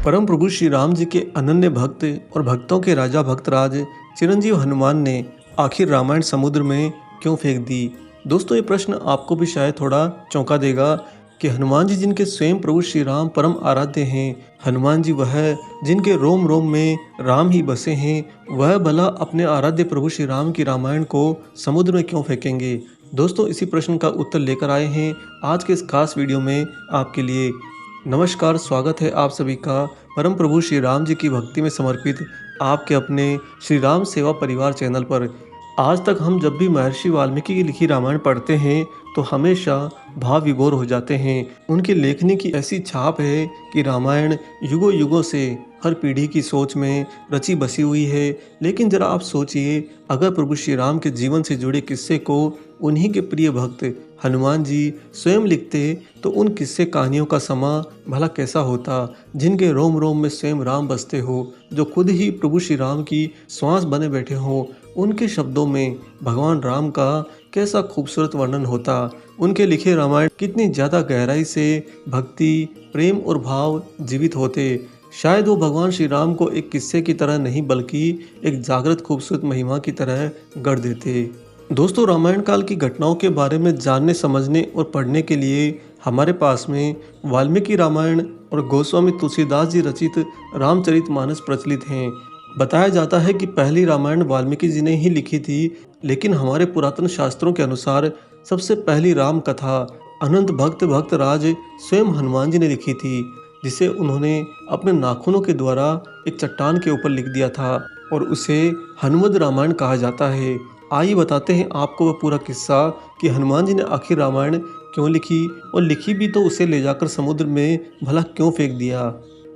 परम प्रभु श्री राम जी के अनन्य भक्त और भक्तों के राजा भक्तराज चिरंजीव हनुमान ने आखिर रामायण समुद्र में क्यों फेंक दी। दोस्तों, ये प्रश्न आपको भी शायद थोड़ा चौंका देगा कि हनुमान जी जिनके स्वयं प्रभु श्री राम परम आराध्य हैं, हनुमान जी वह जिनके रोम रोम में राम ही बसे हैं, वह भला अपने आराध्य प्रभु श्री राम की रामायण को समुद्र में क्यों फेंकेंगे। दोस्तों, इसी प्रश्न का उत्तर लेकर आए हैं आज के इस खास वीडियो में आपके लिए। नमस्कार, स्वागत है आप सभी का परम प्रभु श्री राम जी की भक्ति में समर्पित आपके अपने श्री राम सेवा परिवार चैनल पर। आज तक हम जब भी महर्षि वाल्मीकि की लिखी रामायण पढ़ते हैं तो हमेशा भाव विभोर हो जाते हैं। उनकी लेखनी की ऐसी छाप है कि रामायण युगों युगों से हर पीढ़ी की सोच में रची बसी हुई है। लेकिन जरा आप सोचिए, अगर प्रभु श्री राम के जीवन से जुड़े किस्से को उन्हीं के प्रिय भक्त हनुमान जी स्वयं लिखते तो उन किस्से कहानियों का समा भला कैसा होता, जिनके रोम रोम में स्वयं राम बसते हो, जो खुद ही प्रभु श्री राम की श्वास बने बैठे हो। उनके शब्दों में भगवान राम का कैसा खूबसूरत वर्णन होता। उनके लिखे रामायण कितनी ज़्यादा गहराई से भक्ति, प्रेम और भाव जीवित होते। शायद वो भगवान श्री राम को एक किस्से की तरह नहीं बल्कि एक जागृत खूबसूरत महिमा की तरह गढ़ देते। दोस्तों, रामायण काल की घटनाओं के बारे में जानने, समझने और पढ़ने के लिए हमारे पास में वाल्मीकि रामायण और गोस्वामी तुलसीदास जी रचित रामचरितमानस प्रचलित हैं। बताया जाता है कि पहली रामायण वाल्मीकि जी ने ही लिखी थी, लेकिन हमारे पुरातन शास्त्रों के अनुसार सबसे पहली राम कथा अनंत भक्त राज स्वयं हनुमान जी ने लिखी थी, जिसे उन्होंने अपने नाखूनों के द्वारा एक चट्टान के ऊपर लिख दिया था और उसे हनुमद रामायण कहा जाता है। आइए बताते हैं आपको वह पूरा किस्सा कि हनुमान जी ने आखिर रामायण क्यों लिखी, और लिखी भी तो उसे ले जाकर समुद्र में भला क्यों फेंक दिया।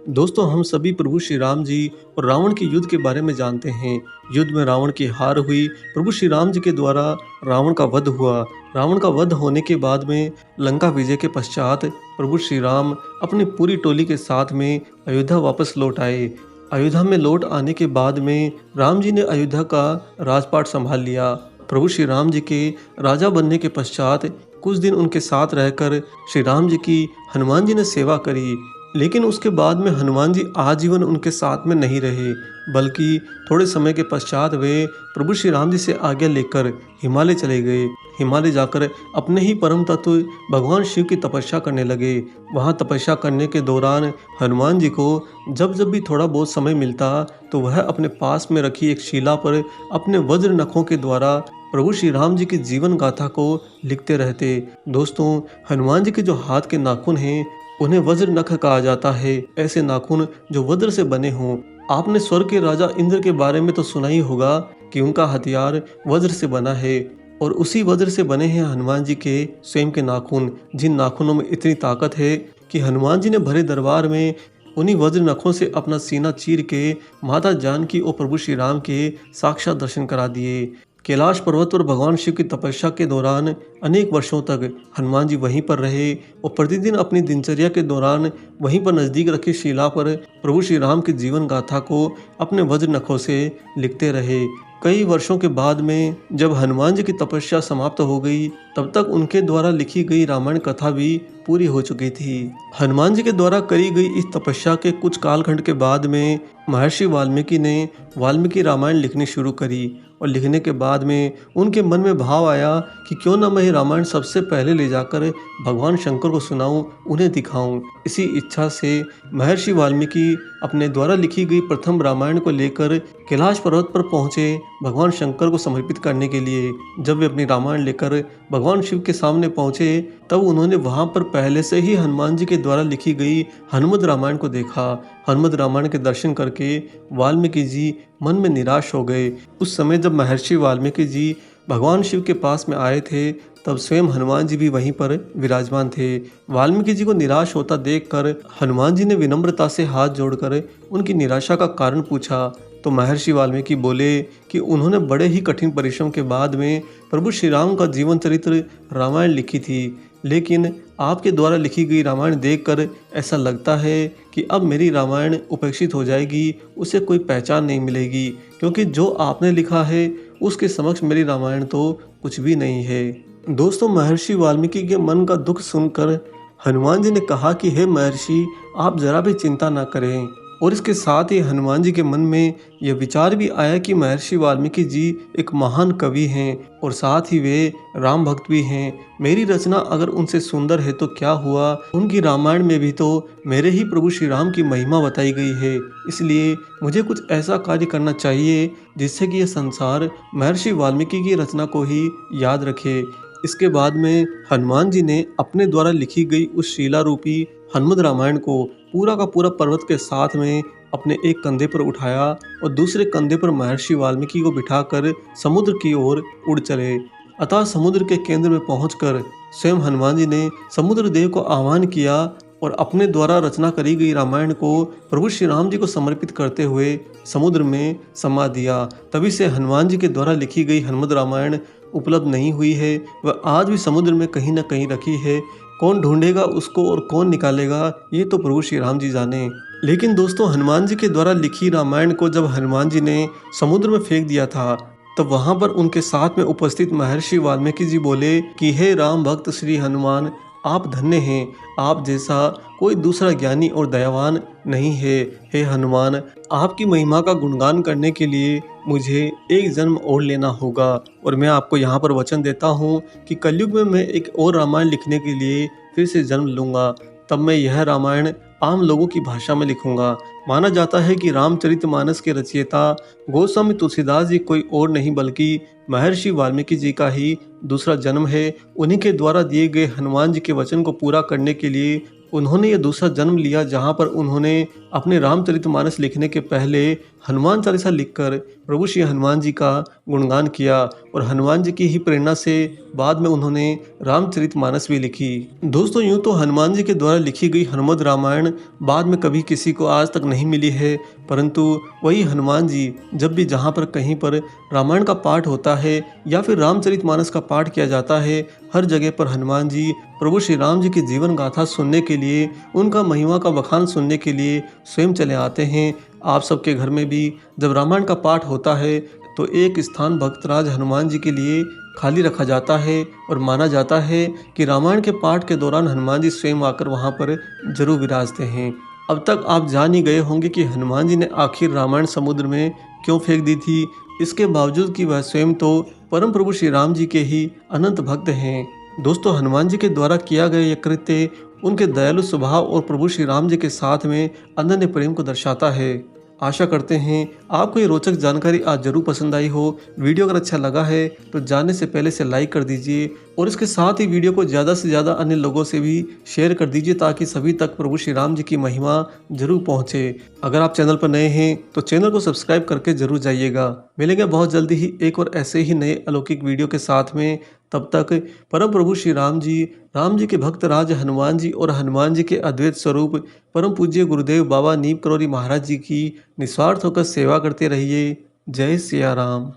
दोस्तों, हम सभी प्रभु श्री राम जी और रावण के युद्ध के बारे में जानते हैं। युद्ध में रावण की हार हुई। प्रभु श्री राम जी के द्वारा रावण का वध हुआ। रावण का वध होने के बाद में लंका विजय के पश्चात प्रभु श्री राम अपनी पूरी टोली के साथ में अयोध्या वापस लौट आए। अयोध्या में लौट आने के बाद में राम जी ने अयोध्या का राजपाट संभाल लिया। प्रभु श्री राम जी के राजा बनने के पश्चात कुछ दिन उनके साथ रहकर श्री राम जी की हनुमान जी ने सेवा करी। लेकिन उसके बाद में हनुमान जी आजीवन उनके साथ में नहीं रहे, बल्कि थोड़े समय के पश्चात वे प्रभु श्री राम जी से आज्ञा लेकर हिमालय चले गए। हिमालय जाकर अपने ही परम तत्व भगवान शिव की तपस्या करने लगे। वहाँ तपस्या करने के दौरान हनुमान जी को जब जब भी थोड़ा बहुत समय मिलता तो वह अपने पास में रखी एक शिला पर अपने वज्र नखों के द्वारा प्रभु श्री राम जी की जीवन गाथा को लिखते रहते। दोस्तों, हनुमान जी के जो हाथ के नाखून हैं उन्हें वज्र नख कहा जाता है। ऐसे नाखून जो वज्र से बने हों। आपने स्वर्ग के राजा इंद्र के बारे में तो सुना ही होगा कि उनका हथियार वज्र से बना है, और उसी वज्र से बने हैं हनुमान जी के स्वयं के नाखून, जिन नाखूनों में इतनी ताकत है कि हनुमान जी ने भरे दरबार में उन्हीं वज्र नखों से अपना सीना चीर के माता जानकी और प्रभु श्री राम के साक्षात दर्शन करा दिए। कैलाश पर्वत पर भगवान शिव की तपस्या के दौरान अनेक वर्षों तक हनुमान जी वहीं पर रहे और प्रतिदिन अपनी दिनचर्या के दौरान वहीं पर नज़दीक रखी शिला पर प्रभु श्री राम की जीवन गाथा को अपने वज्र नखों से लिखते रहे। कई वर्षों के बाद में जब हनुमान जी की तपस्या समाप्त हो गई, तब तक उनके द्वारा लिखी गई रामायण कथा भी पूरी हो चुकी थी। हनुमान जी के द्वारा करी गई इस तपस्या के कुछ कालखंड के बाद में महर्षि वाल्मीकि ने वाल्मीकि रामायण लिखनी शुरू करी, और लिखने के बाद में उनके मन में भाव आया कि क्यों ना मैं रामायण सबसे पहले ले जाकर भगवान शंकर को सुनाऊं, उन्हें दिखाऊं। इसी इच्छा से महर्षि वाल्मीकि अपने द्वारा लिखी गई प्रथम रामायण को लेकर कैलाश पर्वत पर पहुंचे भगवान शंकर को समर्पित करने के लिए। जब वे अपनी रामायण लेकर भगवान शिव के सामने पहुंचे तब उन्होंने वहां पर पहले से ही हनुमान जी के द्वारा लिखी गई हनुमद रामायण को देखा। हनुमद रामायण के दर्शन करके वाल्मीकि जी मन में निराश हो गए। उस समय जब महर्षि वाल्मीकि जी भगवान शिव के पास में आए थे तब स्वयं हनुमान जी भी वहीं पर विराजमान थे। वाल्मीकि जी को निराश होता देखकर हनुमान जी ने विनम्रता से हाथ जोड़कर उनकी निराशा का कारण पूछा, तो महर्षि वाल्मीकि बोले कि उन्होंने बड़े ही कठिन परिश्रम के बाद में प्रभु श्री राम का जीवन चरित्र रामायण लिखी थी, लेकिन आपके द्वारा लिखी गई रामायण देखकर ऐसा लगता है कि अब मेरी रामायण उपेक्षित हो जाएगी, उसे कोई पहचान नहीं मिलेगी, क्योंकि जो आपने लिखा है उसके समक्ष मेरी रामायण तो कुछ भी नहीं है। दोस्तों महर्षि वाल्मीकि के मन का दुख सुनकर हनुमान जी ने कहा कि हे महर्षि, आप जरा भी चिंता ना करें। और इसके साथ ही हनुमान जी के मन में यह विचार भी आया कि महर्षि वाल्मीकि जी एक महान कवि हैं और साथ ही वे राम भक्त भी हैं। मेरी रचना अगर उनसे सुंदर है तो क्या हुआ, उनकी रामायण में भी तो मेरे ही प्रभु श्री राम की महिमा बताई गई है। इसलिए मुझे कुछ ऐसा कार्य करना चाहिए जिससे कि यह संसार महर्षि वाल्मीकि की रचना को ही याद रखे। इसके बाद में हनुमान जी ने अपने द्वारा लिखी गई उस शीला रूपी हनुमद रामायण को पूरा का पूरा पर्वत के साथ में अपने एक कंधे पर उठाया और दूसरे कंधे पर महर्षि वाल्मीकि को बिठाकर समुद्र की ओर उड़ चले। अतः समुद्र के केंद्र में पहुंचकर स्वयं हनुमान जी ने समुद्र देव को आह्वान किया और अपने द्वारा रचना करी गई रामायण को प्रभु श्री राम जी को समर्पित करते हुए समुद्र में समा दिया। तभी से हनुमान जी के द्वारा लिखी गई हनुमद रामायण उपलब्ध नहीं हुई है, वह आज भी समुद्र में कहीं न कहीं रखी है। कौन ढूंढेगा उसको और कौन निकालेगा, ये तो प्रभु श्री राम जी जाने। लेकिन दोस्तों हनुमान जी के द्वारा लिखी रामायण को जब हनुमान जी ने समुद्र में फेंक दिया था, तब वहां पर उनके साथ में उपस्थित महर्षि वाल्मीकि जी बोले कि हे राम भक्त श्री हनुमान, आप धन्य हैं, आप जैसा कोई दूसरा ज्ञानी और दयावान नहीं है। हे हनुमान, आपकी महिमा का गुणगान करने के लिए मुझे एक जन्म और लेना होगा और मैं आपको यहाँ पर वचन देता हूँ कि कलयुग में मैं एक और रामायण लिखने के लिए फिर से जन्म लूँगा। तब मैं यह रामायण आम लोगों की भाषा में लिखूंगा। माना जाता है कि रामचरितमानस के रचयिता गोस्वामी तुलसीदास जी कोई और नहीं बल्कि महर्षि वाल्मीकि जी का ही दूसरा जन्म है। उन्हीं के द्वारा दिए गए हनुमान जी के वचन को पूरा करने के लिए उन्होंने यह दूसरा जन्म लिया, जहां पर उन्होंने अपने रामचरितमानस लिखने के पहले हनुमान चालीसा लिखकर प्रभु श्री हनुमान जी का गुणगान किया और हनुमान जी की ही प्रेरणा से बाद में उन्होंने रामचरितमानस भी लिखी। दोस्तों यूं तो हनुमान जी के द्वारा लिखी गई हनुमद रामायण बाद में कभी किसी को आज तक नहीं मिली है, परंतु वही हनुमान जी जब भी जहाँ पर कहीं पर रामायण का पाठ होता है या फिर रामचरितमानस का पाठ किया जाता है, हर जगह पर हनुमान जी प्रभु श्री राम जी की जीवन गाथा सुनने के लिए, उनका महिमा का बखान सुनने के लिए स्वयं चले आते हैं। आप सबके घर में भी जब रामायण का पाठ होता है तो एक स्थान भक्तराज हनुमान जी के लिए खाली रखा जाता है और माना जाता है कि रामायण के पाठ के दौरान हनुमान जी स्वयं आकर वहां पर जरूर विराजते हैं। अब तक आप जान ही गए होंगे कि हनुमान जी ने आखिर रामायण समुद्र में क्यों फेंक दी थी, इसके बावजूद कि वह स्वयं तो परम प्रभु श्री राम जी के ही अनंत भक्त हैं। दोस्तों हनुमान जी के द्वारा किया गया यह कृत्य उनके दयालु स्वभाव और प्रभु श्री राम जी के साथ में अनन्य प्रेम को दर्शाता है। आशा करते हैं आपको ये रोचक जानकारी आज जरूर पसंद आई हो। वीडियो अगर अच्छा लगा है तो जाने से पहले से लाइक कर दीजिए और इसके साथ ही वीडियो को ज़्यादा से ज़्यादा अन्य लोगों से भी शेयर कर दीजिए ताकि सभी तक प्रभु श्री राम जी की महिमा जरूर पहुँचे। अगर आप चैनल पर नए हैं तो चैनल को सब्सक्राइब करके जरूर जाइएगा। मिलेंगे बहुत जल्दी ही एक और ऐसे ही नए अलौकिक वीडियो के साथ में। तब तक परम प्रभु श्री राम जी के भक्त राज हनुमान जी और हनुमान जी के अद्वैत स्वरूप परम पूज्य गुरुदेव बाबा नीम करौरी महाराज जी की निस्वार्थ होकर सेवा करते रहिए। जय सिया राम।